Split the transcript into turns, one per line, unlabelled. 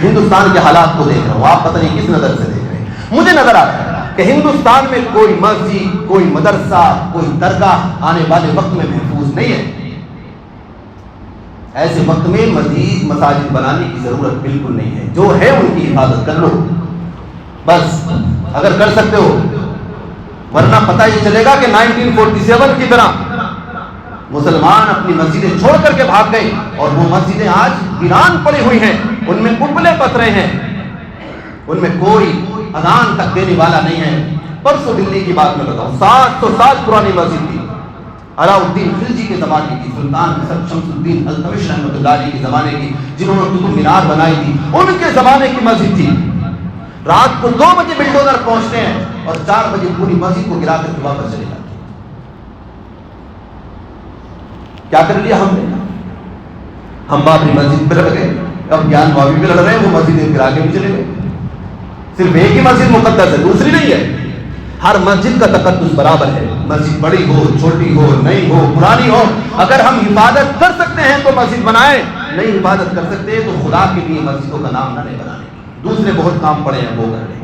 ہندوستان کے حالات کو دیکھ رہا ہوں، آپ پتہ نہیں کس نظر سے دیکھ رہے ہیں. مجھے نظر آتا ہے کہ ہندوستان میں کوئی مسجد، کوئی مدرسہ، کوئی درگاہ آنے والے وقت میں محفوظ نہیں ہے. ایسے وقت میں مزید مساجد بنانے کی ضرورت بالکل نہیں ہے. جو ہے ان کی حفاظت کر لو بس، اگر کر سکتے ہو. ورنہ پتہ ہی چلے گا کہ 1947 کی طرح مسلمان اپنی مسجدیں چھوڑ کر کے بھاگ گئے اور وہ مسجدیں آج ویران پڑی ہوئی ہیں، ان میں قبلے پترے ہیں، ان میں کوئی اذان تک دینے والا نہیں ہے. پرسوں دلی کی بات میں بتاؤں، 700 سال پرانی مسجد تھی، علاء الدین خلجی کے زمانے کی، سلطان شمس الدین التمش رحمۃ اللہ علیہ کے زمانے کی، جنہوں نے قطب مینار بنائی تھی، ان کے زمانے کی مسجد تھی. رات کو 2 بجے بلڈوزر پہنچتے ہیں اور 4 بجے پوری مسجد کو گرا کر کے واپس چلے جاتے ہیں. کیا کر لیا ہم نے؟ ہم بابری مسجد پہ لڑ گئے، اب گیان بابی پہ لڑ رہے ہیں، وہ مسجد گرا کے بھی چلے گئے. صرف ایک ہی مسجد مقدس ہے، دوسری نہیں ہے. ہر مسجد کا تقدس برابر ہے، مسجد بڑی ہو، چھوٹی ہو، نئی ہو، پرانی ہو. اگر ہم حفاظت کر سکتے ہیں تو مسجد بنائیں، نہیں حفاظت کر سکتے تو خدا کے لیے مسجدوں کا نام نہ لے بنانے. دوسرے بہت کام پڑے ہیں وہ کر لیں.